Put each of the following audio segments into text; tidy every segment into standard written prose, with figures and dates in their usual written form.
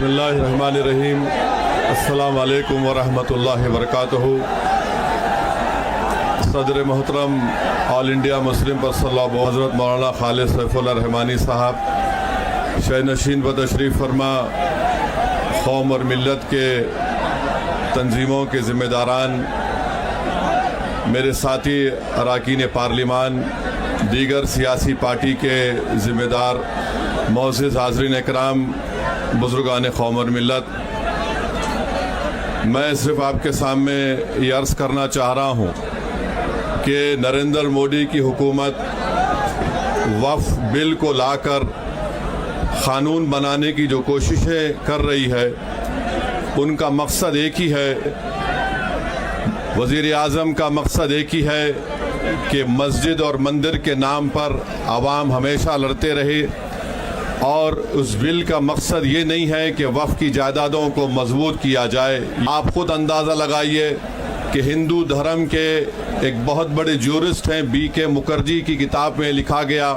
बिस्मिल्लाहिर्रहमानिर्रहीम। अस्सलाम वालेकुम वरहमतुल्लाहि वबरकातुहू। सदर मोहतरम ऑल इंडिया मुस्लिम पर्सनल हज़रत मौलाना खालिद सैफुल्लाह रहमानी साहब शहनशीन व तशरीफ़ फरमा, कौम और मिल्लत के तंजीमों के ज़िम्मेदारान, मेरे साथी अरकान पार्लिमान, दीगर सियासी पार्टी के ज़िम्मेदार, मोअज़्ज़िज़ हाज़रीन इकराम, बुज़ुर्गान कौम और मिल्लत, मैं सिर्फ आपके सामने ये अर्ज़ करना चाह रहा हूँ कि नरेंद्र मोदी की हुकूमत वक्फ़ बिल को लाकर क़ानून बनाने की जो कोशिशें कर रही है, उनका मकसद एक ही है, वज़ीर आज़म का मकसद एक ही है कि मस्जिद और मंदिर के नाम पर आवाम हमेशा लड़ते रहे। और उस बिल का मकसद ये नहीं है कि वक्फ़ की जायदादों को मजबूत किया जाए। आप ख़ुद अंदाज़ा लगाइए कि हिंदू धर्म के एक बहुत बड़े ज्यूरिस्ट हैं, B.K. मुखर्जी की किताब में लिखा गया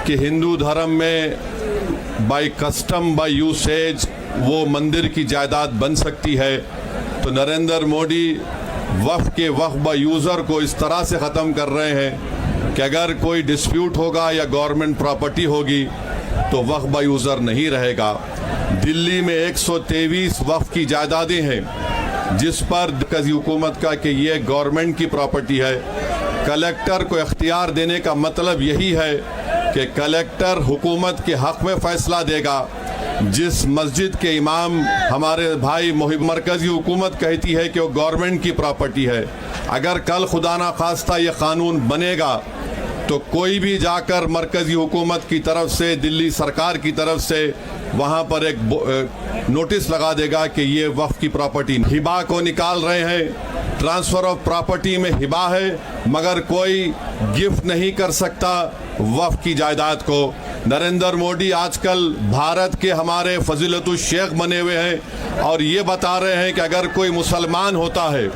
कि हिंदू धर्म में बाय कस्टम बाय यूसेज वो मंदिर की जायदाद बन सकती है। तो नरेंद्र मोदी वक्फ़ के वक्फ़ बाय यूज़र को इस तरह से ख़त्म कर रहे हैं कि अगर कोई डिस्प्यूट होगा या गवर्नमेंट प्रॉपर्टी होगी तो वक्फ़ बाय यूज़र नहीं रहेगा। दिल्ली में 123 वक्फ़ की जायदादें हैं जिस पर मरकज़ी हुकूमत का कि ये गवर्नमेंट की प्रॉपर्टी है। कलेक्टर को इख्तियार देने का मतलब यही है कि कलेक्टर हुकूमत के हक़ में फ़ैसला देगा। जिस मस्जिद के इमाम हमारे भाई मरकज़ी हुकूमत कहती है कि वो गवर्नमेंट की प्रॉपर्टी है, अगर कल खुदा ना खास्ता ये क़ानून बनेगा तो कोई भी जाकर मरकज़ी हुकूमत की तरफ से, दिल्ली सरकार की तरफ से वहाँ पर एक नोटिस लगा देगा कि ये वक्फ़ की प्रॉपर्टी। हिबा को निकाल रहे हैं, ट्रांसफ़र ऑफ प्रॉपर्टी में हिबा है, मगर कोई गिफ्ट नहीं कर सकता वक्फ़ की जायदाद को। नरेंद्र मोदी आजकल भारत के हमारे फजीलतुल शेख बने हुए हैं और ये बता रहे हैं कि अगर कोई मुसलमान होता है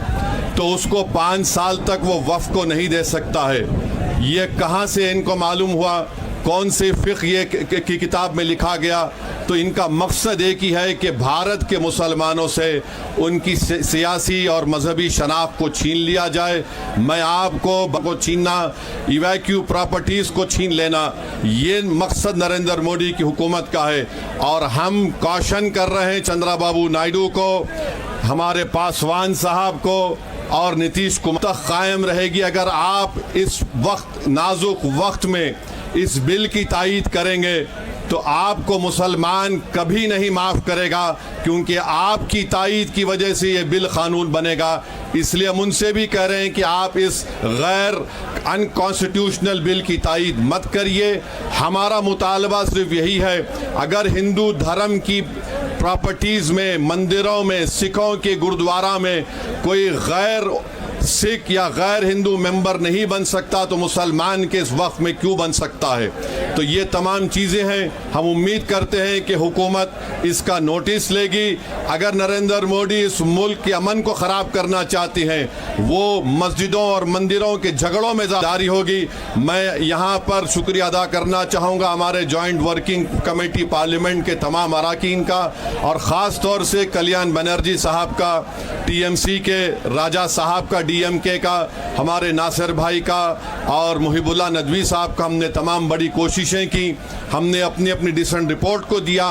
तो उसको 5 साल तक वो वक्फ़ को नहीं दे सकता है। ये कहाँ से इनको मालूम हुआ? कौन से फ़िक़्ह ये की किताब में लिखा गया? तो इनका मकसद एक ही है कि भारत के मुसलमानों से उनकी सियासी और मजहबी शनाख्त को छीन लिया जाए। मैं आपको छीनना, इवैक्यू प्रॉपर्टीज़ को छीन लेना, ये मकसद नरेंद्र मोदी की हुकूमत का है। और हम कॉशन कर रहे हैं चंद्रबाबू नायडू को, हमारे पासवान साहब को और नीतीश कुमार तक कायम रहेगी अगर आप इस वक्त नाजुक वक्त में इस बिल की तायीद करेंगे तो आपको मुसलमान कभी नहीं माफ़ करेगा, क्योंकि आपकी तायीद की वजह से ये बिल क़ानून बनेगा। इसलिए हम उनसे भी कह रहे हैं कि आप इस गैर अनकॉन्स्टिट्यूशनल बिल की तायीद मत करिए। हमारा मुतालबा सिर्फ यही है, अगर हिंदू धर्म की प्रॉपर्टीज़ में, मंदिरों में, सिखों के गुरुद्वारा में कोई गैर सिख या गैर हिंदू मेंबर नहीं बन सकता तो मुसलमान के इस वक्फ में क्यों बन सकता है? तो ये तमाम चीज़ें हैं। हम उम्मीद करते हैं कि हुकूमत इसका नोटिस लेगी। अगर नरेंद्र मोदी इस मुल्क के अमन को ख़राब करना चाहते हैं, वो मस्जिदों और मंदिरों के झगड़ों में जारी होगी। मैं यहाँ पर शुक्रिया अदा करना चाहूँगा हमारे जॉइंट वर्किंग कमेटी पार्लियामेंट के तमाम अरकान का, और ख़ास तौर से कल्याण बनर्जी साहब का, TMC के राजा साहब का, DMK का, हमारे नासिर भाई का और मुहिबुल्लाह नदवी साहब का। हमने तमाम बड़ी कोशिशें की, हमने अपनी अपनी डिसेंट रिपोर्ट को दिया,